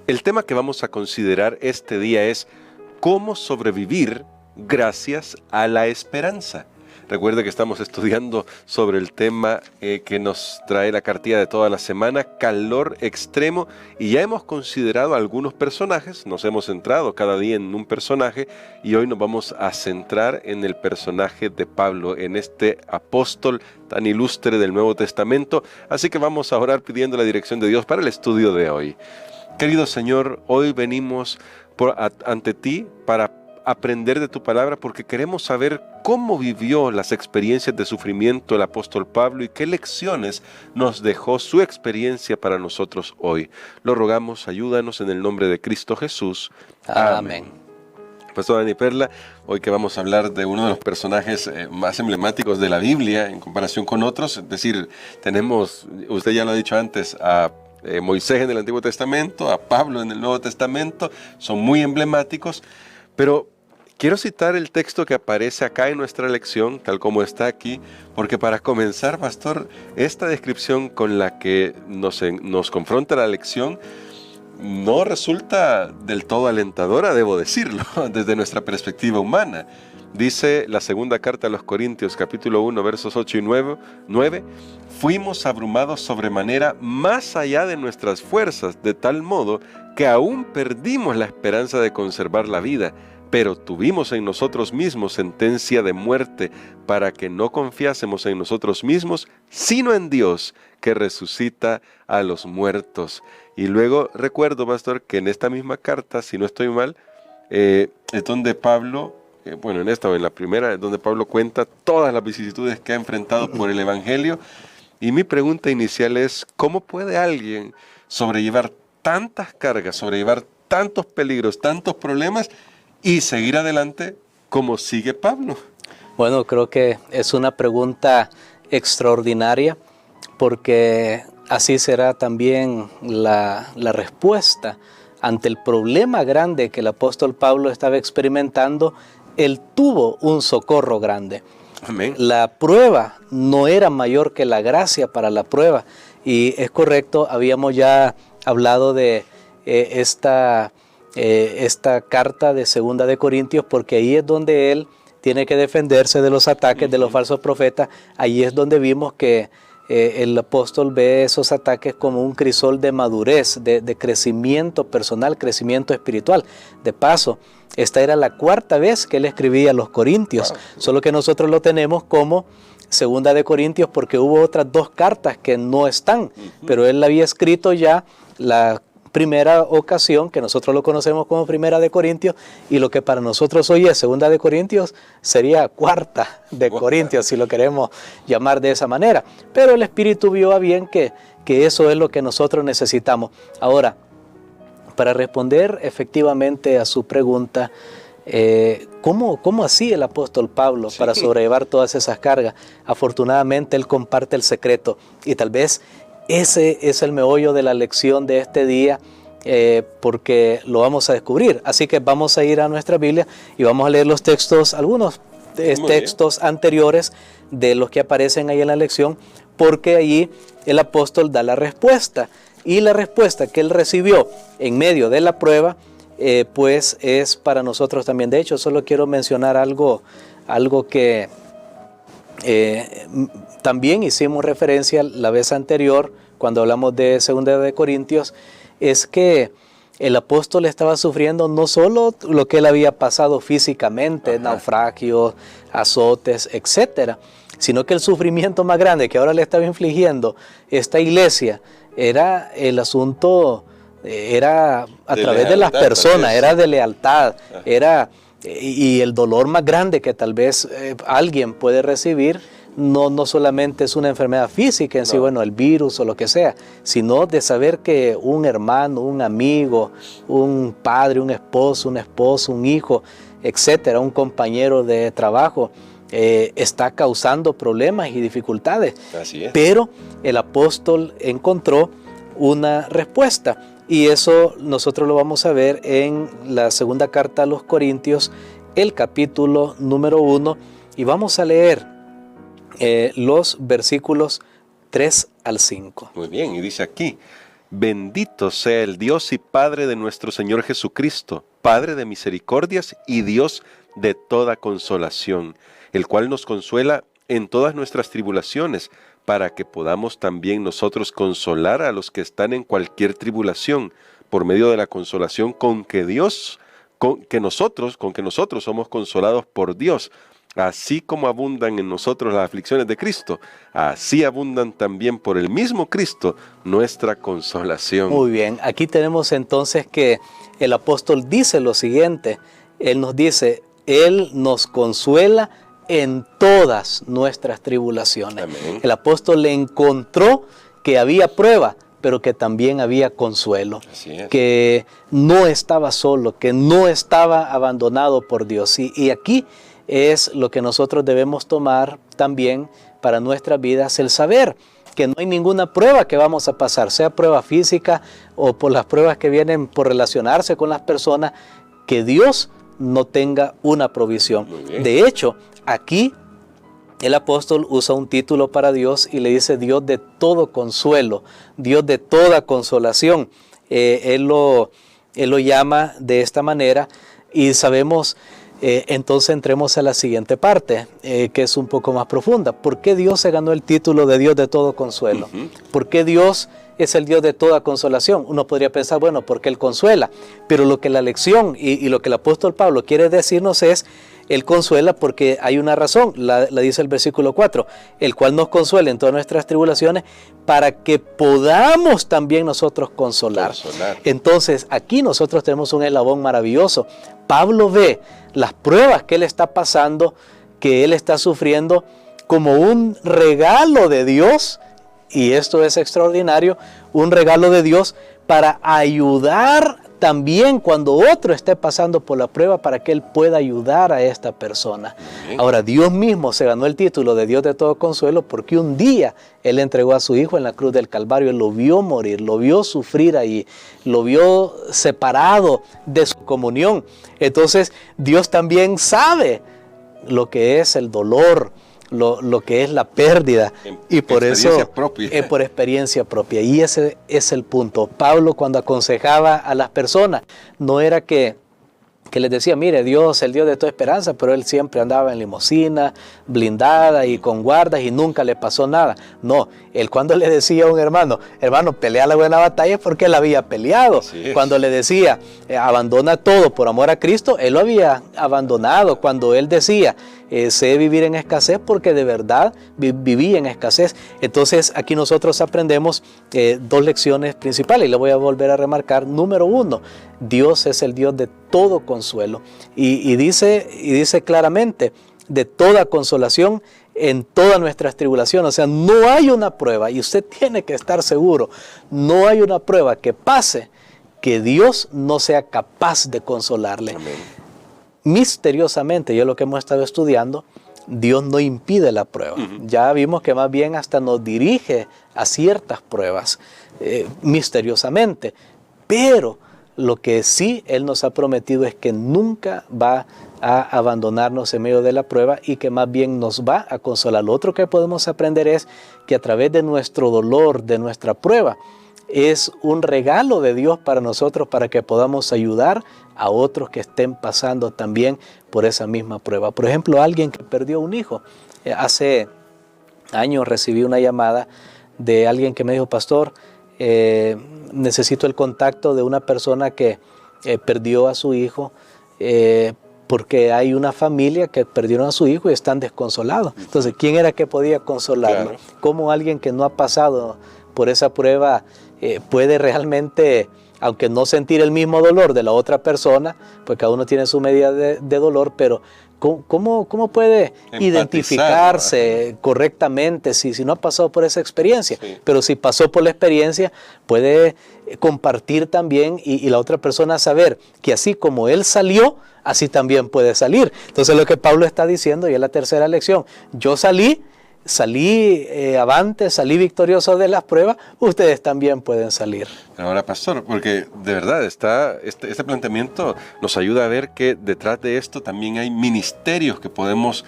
El tema que vamos a considerar este día es cómo sobrevivir gracias a la esperanza. Recuerde que estamos estudiando sobre el tema que nos trae la cartilla de toda la semana, calor extremo, y ya hemos considerado algunos personajes, nos hemos centrado cada día en un personaje, y hoy nos vamos a centrar en el personaje de Pablo, en este apóstol tan ilustre del Nuevo Testamento. Así que vamos a orar pidiendo la dirección de Dios para el estudio de hoy. Querido Señor, hoy venimos ante ti para aprender de tu palabra, porque queremos saber cómo vivió las experiencias de sufrimiento el apóstol Pablo y qué lecciones nos dejó su experiencia para nosotros hoy. Lo rogamos, ayúdanos en el nombre de Cristo Jesús. Amén. Pastor Dani Perla, hoy que vamos a hablar de uno de los personajes más emblemáticos de la Biblia en comparación con otros, es decir, tenemos, usted ya lo ha dicho antes, a Moisés en el Antiguo Testamento, a Pablo en el Nuevo Testamento, son muy emblemáticos, pero quiero citar el texto que aparece acá en nuestra lección, tal como está aquí, porque para comenzar, pastor, esta descripción con la que nos confronta la lección no resulta del todo alentadora, debo decirlo, desde nuestra perspectiva humana. Dice la segunda carta a los Corintios, capítulo 1, versos 8 y 9, fuimos abrumados sobremanera más allá de nuestras fuerzas, de tal modo que aún perdimos la esperanza de conservar la vida, pero tuvimos en nosotros mismos sentencia de muerte para que no confiásemos en nosotros mismos, sino en Dios, que resucita a los muertos. Y luego recuerdo, pastor, que en esta misma carta, si no estoy mal, es donde Pablo, en esta o en la primera, es donde Pablo cuenta todas las vicisitudes que ha enfrentado por el Evangelio. Y mi pregunta inicial es, ¿cómo puede alguien sobrellevar tantas cargas, sobrellevar tantos peligros, tantos problemas y seguir adelante como sigue Pablo? Bueno, creo que es una pregunta extraordinaria, porque así será también la respuesta ante el problema grande que el apóstol Pablo estaba experimentando. Él tuvo un socorro grande. Amén. La prueba no era mayor que la gracia para la prueba. Y es correcto, habíamos ya hablado de esta carta de Segunda de Corintios, porque ahí es donde él tiene que defenderse de los ataques de los falsos profetas. Ahí es donde vimos que el apóstol ve esos ataques como un crisol de madurez, de crecimiento personal, crecimiento espiritual. De paso, esta era la cuarta vez que él escribía a los Corintios, solo que nosotros lo tenemos como Segunda de Corintios porque hubo otras dos cartas que no están, pero él había escrito ya la primera ocasión, que nosotros lo conocemos como Primera de Corintios, y lo que para nosotros hoy es Segunda de Corintios sería Cuarta de Corintios, si lo queremos llamar de esa manera. Pero el Espíritu vio a bien que eso es lo que nosotros necesitamos. Ahora, para responder efectivamente a su pregunta, ¿cómo hacía el apóstol Pablo para sobrellevar todas esas cargas? Afortunadamente él comparte el secreto, y tal vez ese es el meollo de la lección de este día, porque lo vamos a descubrir. Así que vamos a ir a nuestra Biblia y vamos a leer los textos, algunos textos anteriores de los que aparecen ahí en la lección, porque allí el apóstol da la respuesta. Y la respuesta que él recibió en medio de la prueba, pues es para nosotros también. De hecho, solo quiero mencionar algo que también hicimos referencia la vez anterior cuando hablamos de Segunda de Corintios, es que el apóstol estaba sufriendo no solo lo que él había pasado físicamente, naufragios, azotes, etcétera, sino que el sufrimiento más grande que ahora le estaba infligiendo esta iglesia era el asunto, era a través de las personas, era de lealtad, y el dolor más grande que tal vez alguien puede recibir no solamente es una enfermedad física en sí, bueno, el virus o lo que sea, sino de saber que un hermano, un amigo, un padre, un esposo, una esposa, un hijo, etcétera, un compañero de trabajo, está causando problemas y dificultades. Así es. Pero el apóstol encontró una respuesta, y eso nosotros lo vamos a ver en la segunda carta a los Corintios, el capítulo número 1, y vamos a leer los versículos 3 al 5. Muy bien, y dice aquí: Bendito sea el Dios y Padre de nuestro Señor Jesucristo, Padre de misericordias y Dios de toda consolación, el cual nos consuela en todas nuestras tribulaciones, para que podamos también nosotros consolar a los que están en cualquier tribulación, por medio de la consolación con que nosotros somos consolados por Dios. Así como abundan en nosotros las aflicciones de Cristo, así abundan también por el mismo Cristo nuestra consolación. Muy bien, aquí tenemos entonces que el apóstol dice lo siguiente, él nos dice, Él nos consuela en todas nuestras tribulaciones. Amén. El apóstol le encontró que había prueba, pero que también había consuelo, que no estaba solo, que no estaba abandonado por Dios. Y aquí es lo que nosotros debemos tomar también para nuestras vidas, el saber que no hay ninguna prueba que vamos a pasar, sea prueba física o por las pruebas que vienen por relacionarse con las personas, que Dios no tenga una provisión. De hecho, aquí el apóstol usa un título para Dios y le dice Dios de todo consuelo, Dios de toda consolación. Él lo llama de esta manera y sabemos, entonces entremos a la siguiente parte, que es un poco más profunda. ¿Por qué Dios se ganó el título de Dios de todo consuelo? ¿Por qué Dios es el Dios de toda consolación? Uno podría pensar, bueno, porque Él consuela, pero lo que la lección y lo que el apóstol Pablo quiere decirnos es, Él consuela porque hay una razón, la dice el versículo 4, el cual nos consuela en todas nuestras tribulaciones para que podamos también nosotros consolar. Entonces, aquí nosotros tenemos un eslabón maravilloso. Pablo ve las pruebas que él está pasando, que él está sufriendo, como un regalo de Dios, y esto es extraordinario, un regalo de Dios para ayudar también cuando otro esté pasando por la prueba, para que él pueda ayudar a esta persona. Ahora, Dios mismo se ganó el título de Dios de todo consuelo porque un día Él entregó a su Hijo en la cruz del Calvario. Él lo vio morir, lo vio sufrir ahí, lo vio separado de su comunión. Entonces, Dios también sabe lo que es el dolor, lo que es la pérdida, y por eso por experiencia propia. Y ese es el punto. Pablo, cuando aconsejaba a las personas, no era que les decía, mire, Dios, el Dios de toda esperanza, pero él siempre andaba en limusina, blindada y con guardas y nunca le pasó nada. No, él cuando le decía a un hermano, pelea la buena batalla, es porque él había peleado. Cuando le decía, abandona todo por amor a Cristo, él lo había abandonado. Cuando él decía, sé vivir en escasez, porque de verdad vivía en escasez. Entonces aquí nosotros aprendemos dos lecciones principales y le voy a volver a remarcar. Número uno, Dios es el Dios de todo consuelo y dice claramente, de toda consolación en todas nuestras tribulaciones. O sea, no hay una prueba, y usted tiene que estar seguro, no hay una prueba que pase que Dios no sea capaz de consolarle. Amén. Misteriosamente, yo lo que hemos estado estudiando, Dios no impide la prueba. Ya vimos que más bien hasta nos dirige a ciertas pruebas, misteriosamente. Pero lo que sí Él nos ha prometido es que nunca va a abandonarnos en medio de la prueba y que más bien nos va a consolar. Lo otro que podemos aprender es que a través de nuestro dolor, de nuestra prueba, es un regalo de Dios para nosotros, para que podamos ayudar a otros que estén pasando también por esa misma prueba. Por ejemplo, alguien que perdió un hijo. Hace años recibí una llamada de alguien que me dijo, pastor, necesito el contacto de una persona que perdió a su hijo, porque hay una familia que perdieron a su hijo y están desconsolados. Entonces, ¿quién era que podía consolarlo? Claro. ¿Cómo alguien que no ha pasado por esa prueba puede realmente, aunque no sentir el mismo dolor de la otra persona, pues cada uno tiene su medida de dolor, pero ¿cómo puede identificarse correctamente si no ha pasado por esa experiencia? Sí. Pero si pasó por la experiencia, puede compartir también y la otra persona saber que así como él salió, así también puede salir. Entonces lo que Pablo está diciendo, y es la tercera lección, yo salí avante, salí victorioso de las pruebas, ustedes también pueden salir. Ahora, pastor, porque de verdad este planteamiento nos ayuda a ver que detrás de esto también hay ministerios que podemos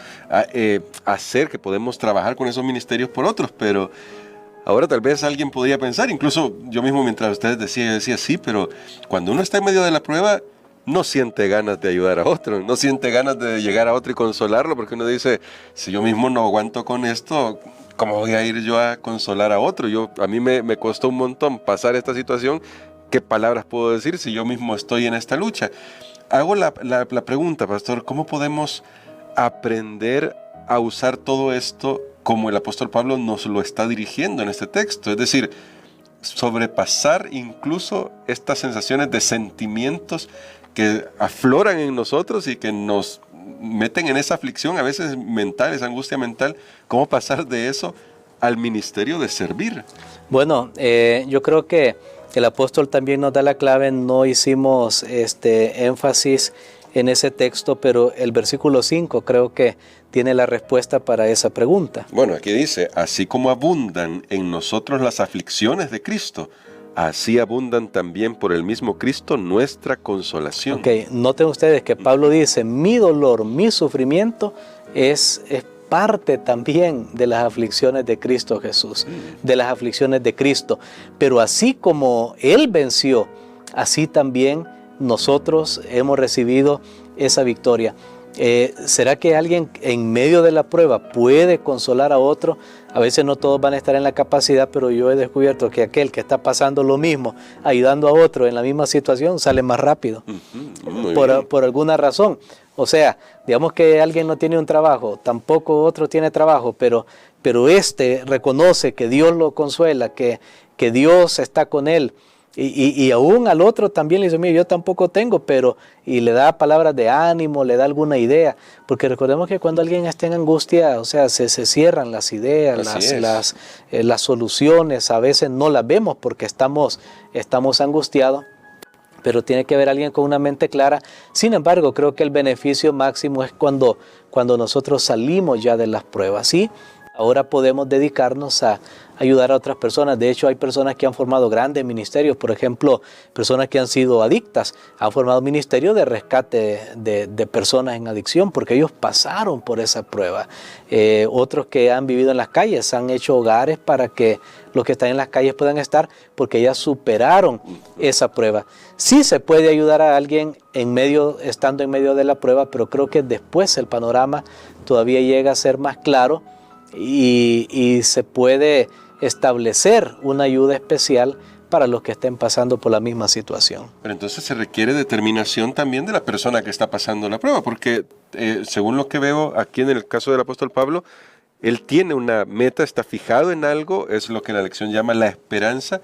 hacer, que podemos trabajar con esos ministerios por otros, pero Ahora tal vez alguien podría pensar, incluso yo mismo mientras ustedes decían, yo decía sí, pero cuando uno está en medio de la prueba, no siente ganas de ayudar a otro, no siente ganas de llegar a otro y consolarlo, porque uno dice, si yo mismo no aguanto con esto, ¿cómo voy a ir yo a consolar a otro? A mí me costó un montón pasar esta situación. ¿Qué palabras puedo decir si yo mismo estoy en esta lucha? Hago la pregunta, pastor, ¿cómo podemos aprender a usar todo esto como el apóstol Pablo nos lo está dirigiendo en este texto? Es decir, sobrepasar incluso estas sensaciones de sentimientos que afloran en nosotros y que nos meten en esa aflicción, a veces mental, esa angustia mental. ¿Cómo pasar de eso al ministerio de servir? Bueno, yo creo que el apóstol también nos da la clave. No hicimos énfasis en ese texto, pero el versículo 5 creo que tiene la respuesta para esa pregunta. Bueno, aquí dice, así como abundan en nosotros las aflicciones de Cristo, así abundan también por el mismo Cristo nuestra consolación. Ok, noten ustedes que Pablo dice, mi dolor, mi sufrimiento es parte también de las aflicciones de Cristo Jesús, de las aflicciones de Cristo. Pero así como Él venció, así también nosotros hemos recibido esa victoria. ¿Será que alguien en medio de la prueba puede consolar a otro? A veces no todos van a estar en la capacidad, pero yo he descubierto que aquel que está pasando lo mismo, ayudando a otro en la misma situación, sale más rápido, por alguna razón. O sea, digamos que alguien no tiene un trabajo, tampoco otro tiene trabajo, pero reconoce que Dios lo consuela, que Dios está con él. Y aún al otro también le dice, mira, yo tampoco tengo, y le da palabras de ánimo, le da alguna idea, porque recordemos que cuando alguien está en angustia, o sea, se cierran las ideas, las soluciones, a veces no las vemos porque estamos angustiados, pero tiene que haber alguien con una mente clara. Sin embargo, creo que el beneficio máximo es cuando nosotros salimos ya de las pruebas, ¿sí? Ahora podemos dedicarnos a ayudar a otras personas. De hecho, hay personas que han formado grandes ministerios. Por ejemplo, personas que han sido adictas han formado ministerios de rescate de personas en adicción porque ellos pasaron por esa prueba. Otros que han vivido en las calles han hecho hogares para que los que están en las calles puedan estar porque ya superaron esa prueba. Sí se puede ayudar a alguien estando en medio de la prueba, pero creo que después el panorama todavía llega a ser más claro y se puede establecer una ayuda especial para los que estén pasando por la misma situación. Pero entonces se requiere determinación también de la persona que está pasando la prueba, porque según lo que veo aquí en el caso del apóstol Pablo, él tiene una meta, está fijado en algo, es lo que la lección llama la esperanza.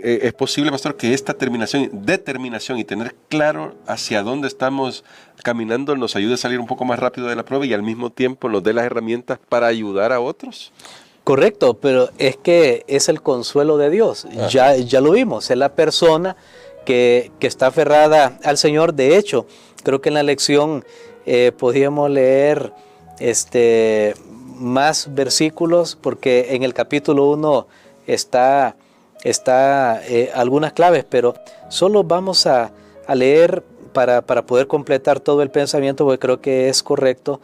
Es posible, pastor, que esta determinación y tener claro hacia dónde estamos caminando nos ayude a salir un poco más rápido de la prueba y al mismo tiempo nos dé las herramientas para ayudar a otros. Correcto, pero es que es el consuelo de Dios. Ya lo vimos, es la persona que está aferrada al Señor. De hecho, creo que en la lección podíamos leer más versículos, porque en el capítulo 1 está algunas claves, pero solo vamos a leer para poder completar todo el pensamiento, porque creo que es correcto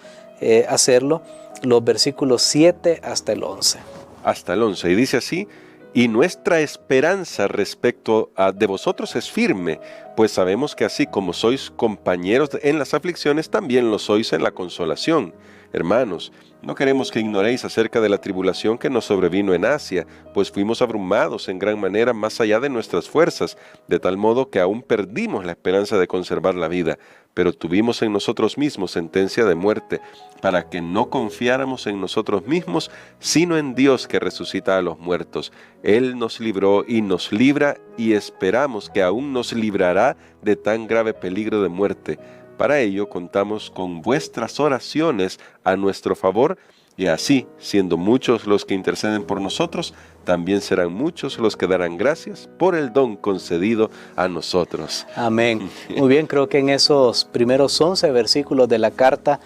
hacerlo, los versículos 7 hasta el 11. Hasta el 11, y dice así: y nuestra esperanza respecto de vosotros es firme, pues sabemos que así como sois compañeros en las aflicciones, también lo sois en la consolación. Hermanos, no queremos que ignoréis acerca de la tribulación que nos sobrevino en Asia, pues fuimos abrumados en gran manera más allá de nuestras fuerzas, de tal modo que aún perdimos la esperanza de conservar la vida, pero tuvimos en nosotros mismos sentencia de muerte, para que no confiáramos en nosotros mismos, sino en Dios que resucita a los muertos. Él nos libró y nos libra, y esperamos que aún nos librará de tan grave peligro de muerte. Para ello contamos con vuestras oraciones a nuestro favor, y así, siendo muchos los que interceden por nosotros, también serán muchos los que darán gracias por el don concedido a nosotros. Amén. Muy bien, creo que en esos primeros 11 versículos de la carta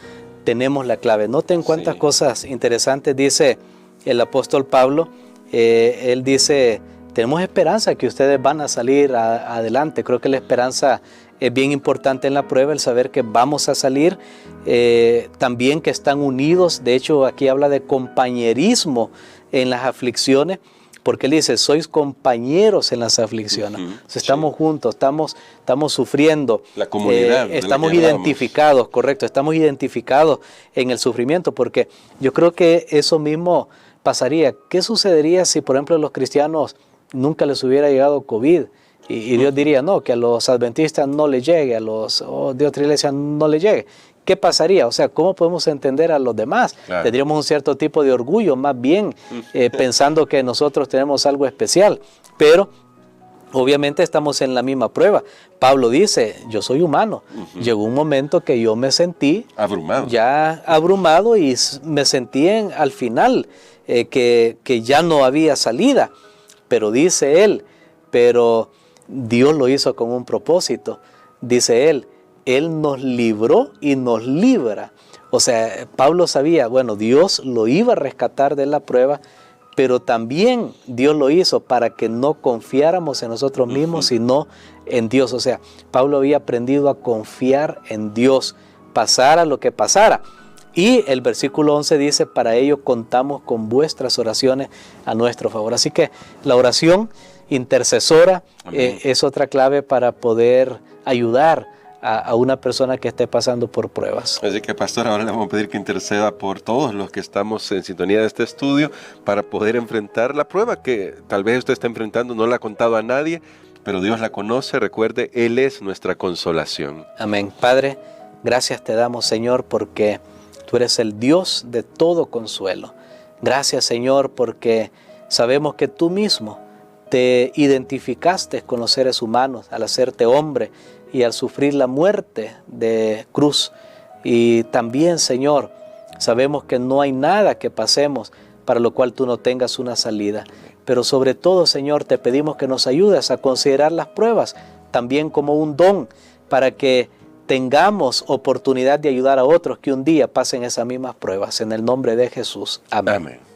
tenemos la clave. Noten cuántas cosas interesantes dice el apóstol Pablo. Él dice, tenemos esperanza que ustedes van a salir adelante. Creo que la esperanza es bien importante en la prueba, el saber que vamos a salir, también que están unidos. De hecho, aquí habla de compañerismo en las aflicciones. porque él dice, sois compañeros en las aflicciones. O sea, estamos juntos, estamos sufriendo. La comunidad. Estamos identificados, correcto, estamos identificados en el sufrimiento, porque yo creo que eso mismo pasaría. ¿Qué sucedería si, por ejemplo, a los cristianos nunca les hubiera llegado COVID? Y Dios diría, no, que a los adventistas no les llegue, a los de otra iglesia no les llegue. ¿Qué pasaría? O sea, ¿cómo podemos entender a los demás? Claro. Tendríamos un cierto tipo de orgullo, más bien pensando que nosotros tenemos algo especial. Pero obviamente estamos en la misma prueba. Pablo dice, yo soy humano. Llegó un momento que yo me sentí abrumado y me sentí al final que ya no había salida. Pero dice él, pero Dios lo hizo con un propósito. Dice él nos libró y nos libra. O sea, Pablo sabía, bueno, Dios lo iba a rescatar de la prueba, pero también Dios lo hizo para que no confiáramos en nosotros mismos, sino en Dios. O sea, Pablo había aprendido a confiar en Dios, pasara lo que pasara. Y el versículo 11 dice, para ello contamos con vuestras oraciones a nuestro favor. Así que la oración intercesora es otra clave para poder ayudar a una persona que esté pasando por pruebas. Así que, pastor, ahora le vamos a pedir que interceda por todos los que estamos en sintonía de este estudio para poder enfrentar la prueba que tal vez usted está enfrentando, no la ha contado a nadie, pero Dios la conoce. Recuerde, Él es nuestra consolación. Amén. Padre, gracias te damos, Señor, porque tú eres el Dios de todo consuelo. Gracias, Señor, porque sabemos que tú mismo te identificaste con los seres humanos al hacerte hombre y al sufrir la muerte de cruz. Y también, Señor, sabemos que no hay nada que pasemos para lo cual tú no tengas una salida. Pero sobre todo, Señor, te pedimos que nos ayudes a considerar las pruebas también como un don para que tengamos oportunidad de ayudar a otros que un día pasen esas mismas pruebas. En el nombre de Jesús. Amén. Amén.